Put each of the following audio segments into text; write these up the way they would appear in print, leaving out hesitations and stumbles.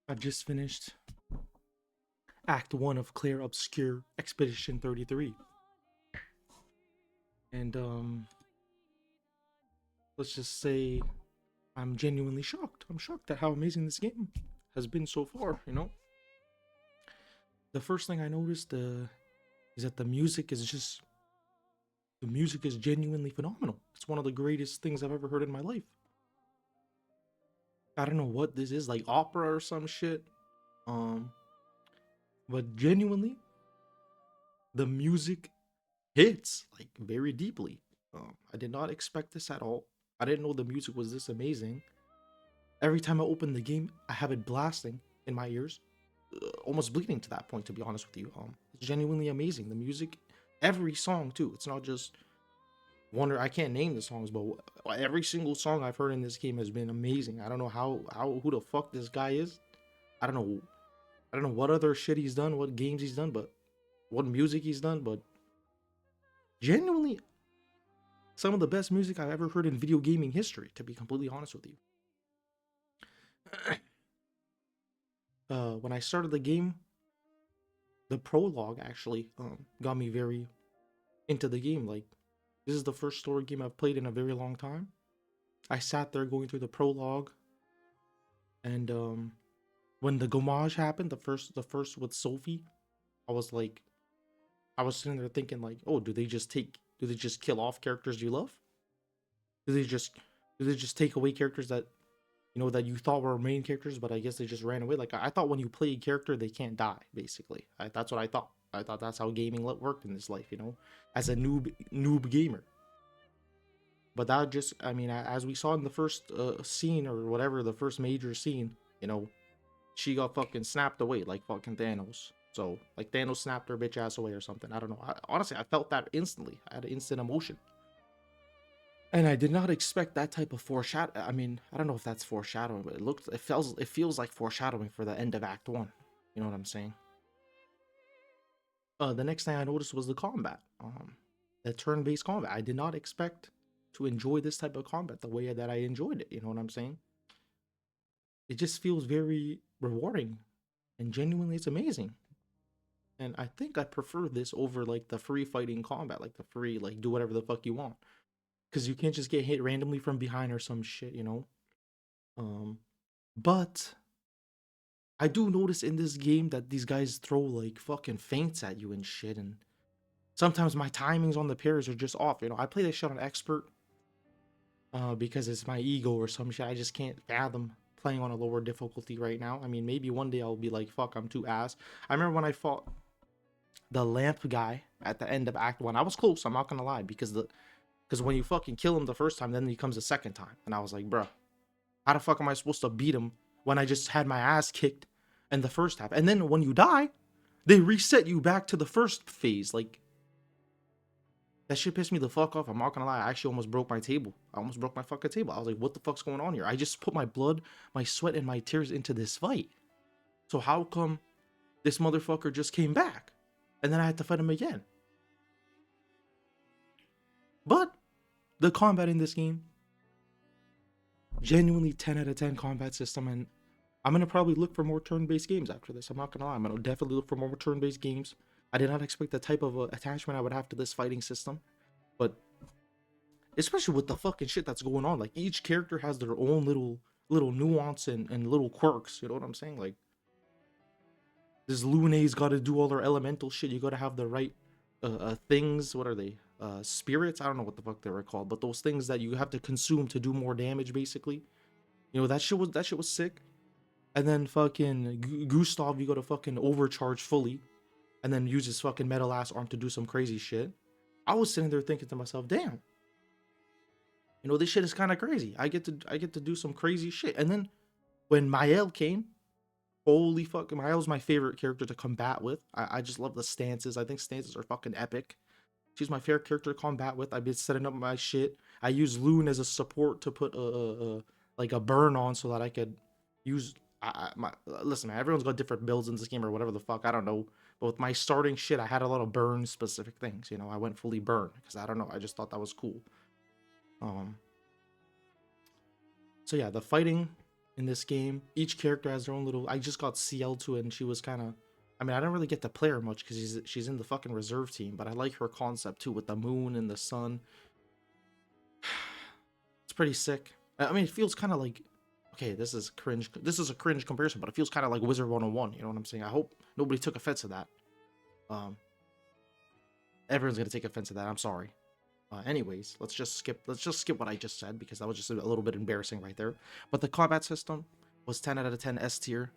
I just finished Act 1 of Claire Obscure Expedition 33. And let's just say I'm genuinely shocked. I'm shocked at how amazing this game has been so far. The first thing I noticed is that the music is genuinely phenomenal. It's one of the greatest things I've ever heard in my life. I don't know what this is, like opera or some shit. Um but genuinely the music hits like very deeply. I did not expect this at all. I didn't know the music was this amazing. Every time I open the game, I have it blasting in my ears, almost bleeding to that point. To be honest with you, it's genuinely amazing. The music, every song too. It's not just one. I can't name the songs, but every single song I've heard in this game has been amazing. I don't know how who the fuck this guy is. I don't know. I don't know what other shit he's done, what games he's done, but what music he's done. But genuinely, some of the best music I've ever heard in video gaming history, to be completely honest with you. When I started the game, the prologue actually got me very into the game. Like, this is the first story game I've played in a very long time. I sat there going through the prologue, and when the gommage happened, the first with Sophie, I was like, I was sitting there thinking like, oh, do they just kill off characters you love? Do they just do they just take away characters that that you thought were main characters, but I guess they just ran away. Like I thought when you play a character, they can't die. Basically, that's what I thought. I thought that's how gaming worked in this life, as a noob gamer. But that just, I mean, as we saw in the first scene or whatever, the first major scene, she got fucking snapped away like fucking Thanos. So like Thanos snapped her bitch ass away or something. I don't know. Honestly, I felt that instantly. I had an instant emotion. And I did not expect that type of foreshadow. I mean, I don't know if that's foreshadowing, but it feels like foreshadowing for the end of Act One. You know what I'm saying? The next thing I noticed was the combat. The turn-based combat. I did not expect to enjoy this type of combat the way that I enjoyed it. You know what I'm saying? It just feels very rewarding, and genuinely, it's amazing. And I think I prefer this over like the free fighting combat, like the free like do whatever the fuck you want, because you can't just get hit randomly from behind or some shit. Um, but I do notice in this game that these guys throw like fucking feints at you and shit, and sometimes my timings on the parries are just off. I play this shit on expert, because it's my ego or some shit. I just can't fathom playing on a lower difficulty right now. I mean, maybe one day I'll be like, fuck, I'm too ass. I remember when I fought the lamp guy at the end of Act One. I was close. I'm not gonna lie, because when you fucking kill him the first time, then he comes the second time, and I was like, bruh, how the fuck am I supposed to beat him when I just had my ass kicked in the first half? And then when you die, they reset you back to the first phase. Like, that shit pissed me the fuck off. I'm not gonna lie. I actually almost broke my table. I almost broke my fucking table. I was like, what the fuck's going on here? I just put my blood, my sweat, and my tears into this fight. So how come this motherfucker just came back? And then I had to fight him again. But the combat in this game, genuinely 10 out of 10 combat system, and I'm gonna probably look for more turn-based games after this. I'm not gonna lie. I'm gonna definitely look for more turn-based games. I did not expect the type of attachment I would have to this fighting system, but especially with the fucking shit that's going on, like each character has their own little nuance and little quirks. You know what I'm saying? Like this Lune's got to do all their elemental shit. You got to have the right things. What are they? Spirits? I don't know what the fuck they were called, but those things that you have to consume to do more damage, basically. That shit was sick. And then fucking Gustav, you gotta fucking overcharge fully, and then use his fucking metal ass arm to do some crazy shit. I was sitting there thinking to myself, damn, this shit is kind of crazy. I get to do some crazy shit. And then when Mael came, holy fuck, Mael's my favorite character to combat with. I just love the stances. I think stances are fucking epic. She's my favorite character to combat with. I've been setting up my shit. I use Loon as a support to put like a burn on so that I could use. Listen, man, everyone's got different builds in this game or whatever the fuck. I don't know. But with my starting shit, I had a lot of burn specific things. I went fully burn because I don't know. I just thought that was cool. Um. So yeah, the fighting. in this game. Each character has their own little. I just got CL to it, and she was kind of. I mean, I don't really get to play her much because she's in the fucking reserve team, but I like her concept too with the moon and the sun. It's pretty sick. I mean, it feels kind of like. Okay, this is cringe. This is a cringe comparison, but it feels kind of like Wizard 101. You know what I'm saying? I hope nobody took offense to that. Um, Everyone's gonna take offense to that. I'm sorry. Anyways, let's just skip. Let's just skip what I just said because that was just a little bit embarrassing right there. But the combat system was 10 out of 10 S tier,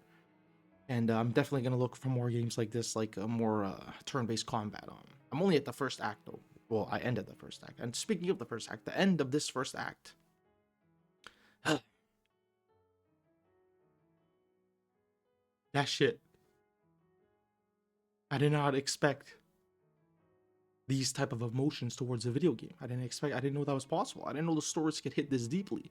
and I'm definitely gonna look for more games like this, like a more turn-based combat. I'm only at the first act though. Well, I ended the first act. And speaking of the first act, the end of this first act, that shit, I did not expect these type of emotions towards a video game. I didn't know that was possible. I didn't know the stories could hit this deeply.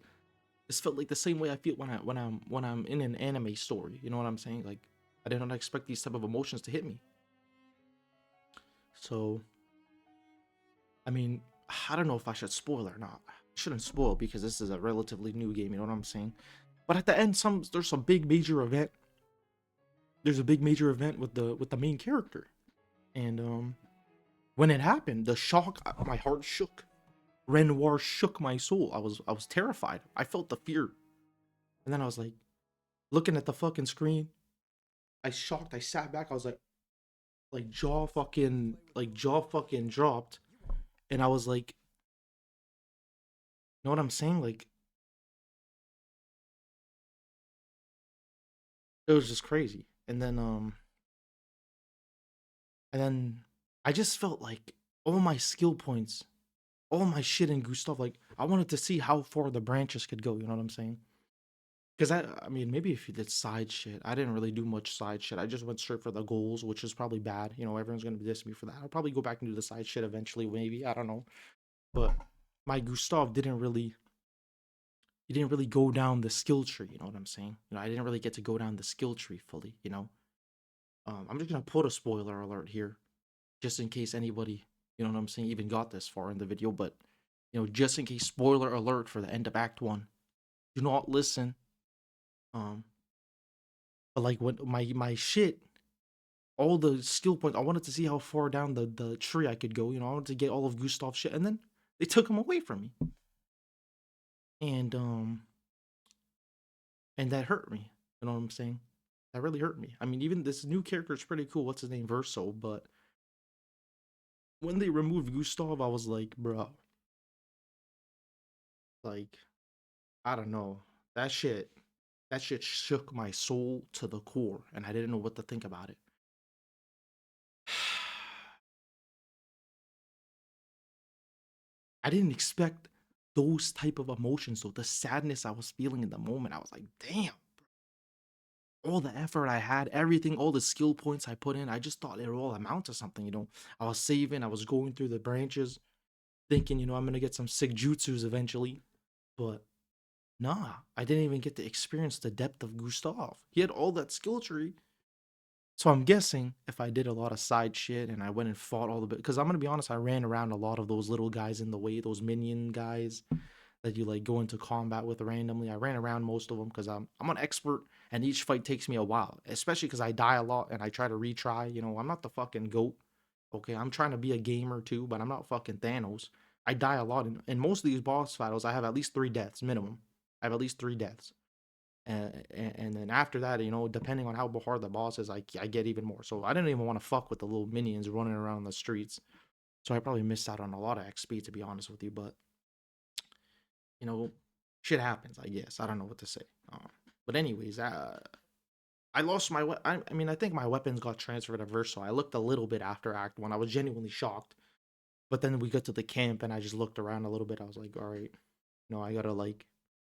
This felt like the same way I feel when I'm in an anime story. You know what I'm saying? Like I did not expect these type of emotions to hit me. So I mean, I don't know if I should spoil or not. I shouldn't spoil because this is a relatively new game. You know what I'm saying? But at the end, there's some big major event. There's a big major event with the main character, and when it happened, the shock, my heart shook. Renoir shook my soul. I was terrified. I felt the fear, and then I was looking at the fucking screen. I shocked. I sat back. I was jaw fucking dropped, and I was like, you know what I'm saying? Like it was just crazy. And then I just felt like all my skill points, all my shit in Gustav. Like I wanted to see how far the branches could go. You know what I'm saying? Because I mean, maybe if you did side shit, I didn't really do much side shit. I just went straight for the goals, which is probably bad. You know, everyone's gonna diss me for that. I'll probably go back and do the side shit eventually, maybe. I don't know. But my Gustav he didn't really go down the skill tree. You know what I'm saying? You know, I didn't really get to go down the skill tree fully. You know, I'm just gonna put a spoiler alert here, just in case anybody, you know what I'm saying, even got this far in the video. But you know, just in case, spoiler alert for the end of Act One. Do not listen. Um, but like when my shit, all the skill points, I wanted to see how far down the tree I could go. You know, I wanted to get all of Gustav's shit, and then they took him away from me, and and that hurt me. You know what I'm saying? That really hurt me. I mean, even this new character is pretty cool. What's his name? Verso. But when they removed Gustav, I was like, bro, like, I don't know. That shit, that shit shook my soul to the core, and I didn't know what to think about it. I didn't expect those type of emotions. So the sadness I was feeling in the moment, I was like, damn, all the effort I had, everything, all the skill points I put in, I just thought it would all amount to something. You know, I was saving, I was going through the branches, thinking, you know, I'm gonna get some sick jutsus eventually, but nah, I didn't even get to experience the depth of Gustav. He had all that skill tree. So I'm guessing if I did a lot of side shit and I went and fought all the bit, because I'm gonna be honest, I ran around a lot of those little guys in the way, those minion guys that you like go into combat with randomly. I ran around most of them because I'm an expert, and each fight takes me a while, especially because I die a lot and I try to retry. You know, I'm not the fucking goat. Okay, I'm trying to be a gamer too, but I'm not fucking Thanos. I die a lot in most of these boss battles. I have at least 3 deaths minimum. I have at least 3 deaths. And then after that, you know, depending on how hard the boss is, I get even more. So I didn't even want to fuck with the little minions running around the streets. So I probably missed out on a lot of XP, to be honest with you. But you know, shit happens. I guess I don't know what to say. But anyways, I lost my. I mean, I think my weapons got transferred to Verso. I looked a little bit after Act One. I was genuinely shocked. But then we got to the camp, and I just looked around a little bit. I was like, all right, no, I gotta like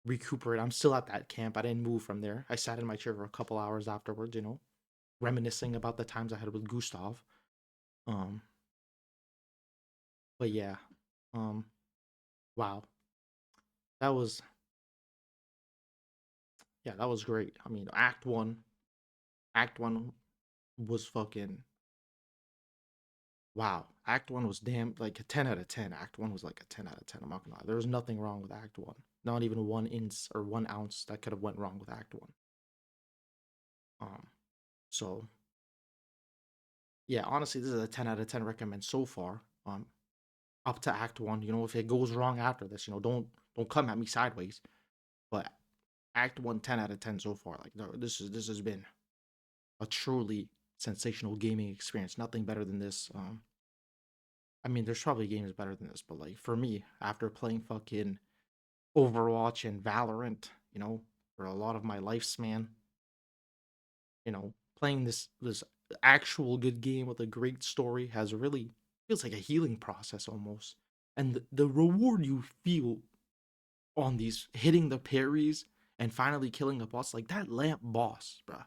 recuperate. I'm still at that camp. I didn't move from there. I sat in my chair for a couple hours afterwards, you know, reminiscing about the times I had with Gustav. Um, but yeah, um, wow, that was yeah, that was great. I mean, Act One was fucking wow. Act One was damn like a 10 out of 10. Act One was like a 10 out of 10. I'm not gonna lie. There was nothing wrong with Act One. Not even 1 inch or 1 ounce that could have went wrong with Act One. Um, so yeah, honestly, this is a 10 out of 10 recommend so far. Up to Act One. If it goes wrong after this, don't come at me sideways. But Act One, 10 out of 10 so far. Like no, this has been a truly sensational gaming experience. Nothing better than this. I mean, there's probably games better than this, but like for me, after playing fucking Overwatch and Valorant, for a lot of my lifespan, playing this actual good game with a great story has really feels like a healing process almost. And the reward you feel on these hitting the parries and finally killing a boss, like that lamp boss, bruh.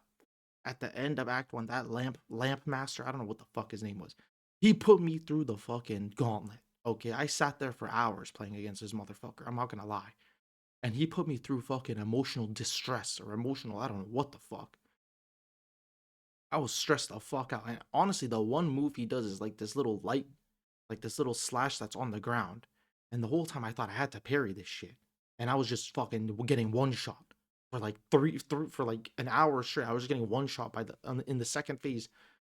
At the end of Act One, that lamp master, I don't know what the fuck his name was. He put me through the fucking gauntlet. Okay, I sat there for hours playing against this motherfucker. I'm not gonna lie. And he put me through fucking emotional distress or emotional, I don't know what the fuck. I was stressed the fuck out. And honestly, the one move he does is like this little light, like this little slash that's on the ground. And the whole time I thought I had to parry this shit. And I was just fucking getting one shot for like for like an hour straight. I was just getting one shot in the second phase.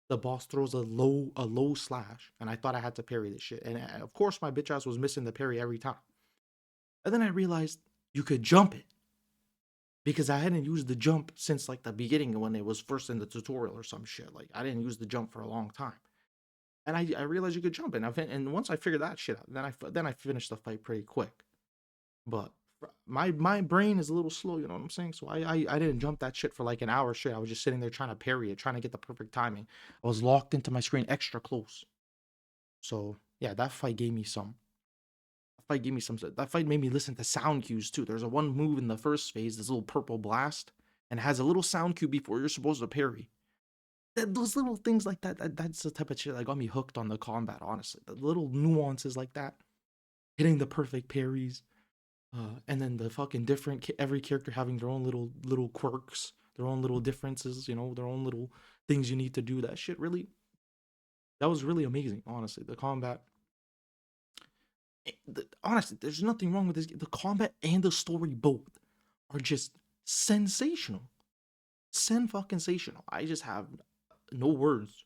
The boss throws a low slash, and I thought I had to parry this shit. And of course, my bitch ass was missing the parry every time. And then I realized you could jump it because I hadn't used the jump since like the beginning when it was first in the tutorial or some shit. Like I didn't use the jump for a long time, and I realized you could jump it. And once I figured that shit out, then I finished the fight pretty quick. But my brain is a little slow, you know what I'm saying? So I didn't jump that shit for like an hour straight. I was just sitting there trying to parry it, trying to get the perfect timing. I was locked into my screen extra close. So yeah, that fight made me listen to sound cues too. There's a one move in the first phase, this little purple blast, and it has a little sound cue before you're supposed to parry. Those little things like that's the type of shit that got me hooked on the combat, honestly. The little nuances like that, hitting the perfect parries, and then the fucking different every character having their own little quirks, their own little differences, their own little things you need to do. That was really amazing, honestly. The combat, honestly, there's nothing wrong with this. The combat and the story both are just sensational, fucking sensational. I just have no words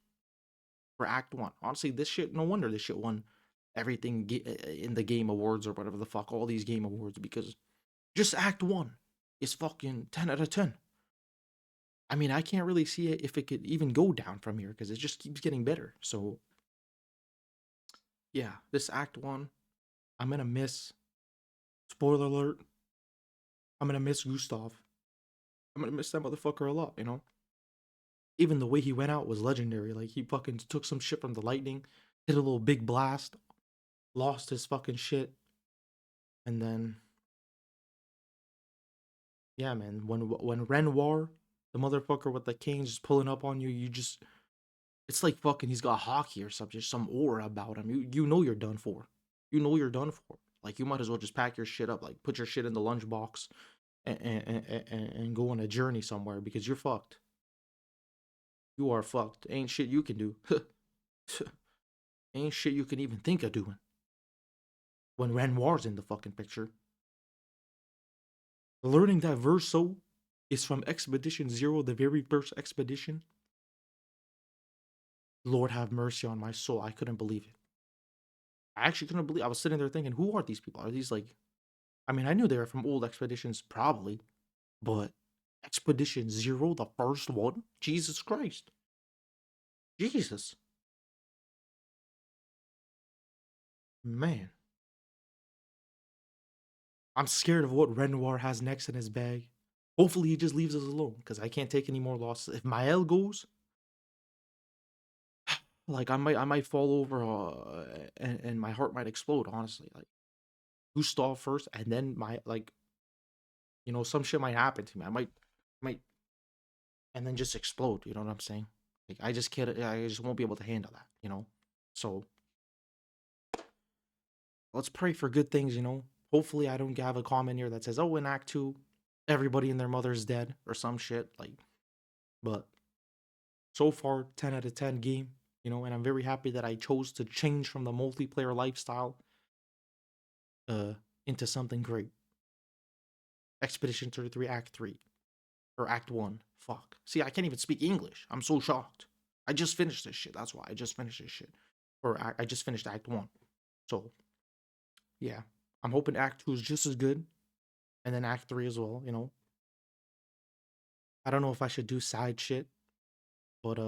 for Act One. Honestly, this shit. No wonder this shit won everything in the game awards or whatever the fuck, all these game awards, because just Act One is fucking 10 out of 10. I mean, I can't really see it if it could even go down from here because it just keeps getting better. So yeah, this Act One, I'm gonna miss. Spoiler alert, I'm gonna miss Gustav. I'm gonna miss that motherfucker a lot. Even the way he went out was legendary. Like he fucking took some shit from the lightning, hit a little big blast, lost his fucking shit, and then yeah, man. When Renoir, the motherfucker with the cane just pulling up on you, it's like fucking he's got hockey or something, just some aura about him. You know you're done for. You know you're done for. Like you might as well just pack your shit up, like put your shit in the lunchbox and go on a journey somewhere because you're fucked. You are fucked. Ain't shit you can do. Ain't shit you can even think of doing when Renoir's in the fucking picture. Learning that Verso is from Expedition Zero, the very first expedition. Lord have mercy on my soul. I couldn't believe it. I actually couldn't believe. I was sitting there thinking, who are these people? Are these like? I mean, I knew they were from old expeditions, probably, but Expedition Zero, the first one. Jesus Christ, Jesus, man. I'm scared of what Renoir has next in his bag. Hopefully, he just leaves us alone because I can't take any more losses. If Mael goes, like I might fall over, and my heart might explode. Honestly, like Gustav first, and then some shit might happen to me. I might, and then just explode. You know what I'm saying? Like I just can't. I just won't be able to handle that. So let's pray for good things. Hopefully I don't have a comment here that says, "Oh, in Act Two, everybody and their mother's dead" or some shit. Like, but so far, 10 out of 10 game. And I'm very happy that I chose to change from the multiplayer lifestyle uh into something great. Expedition 33 Act 3 or Act 1. Fuck. See, I can't even speak English. I'm so shocked. I just finished this shit. That's why I just finished this shit. Or I just finished Act 1. So, yeah. I'm hoping Act 2 is just as good and then Act 3 as well, you know. I don't know if I should do side shit, but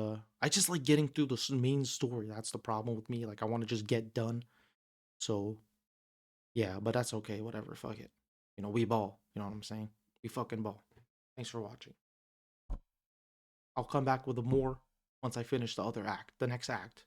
I just like getting through the main story. That's the problem with me. Like I want to just get done. So, yeah, but that's okay. Whatever. Fuck it. You know, we ball. You know what I'm saying? We fucking ball. Thanks for watching. I'll come back with more once I finish the other act, the next act.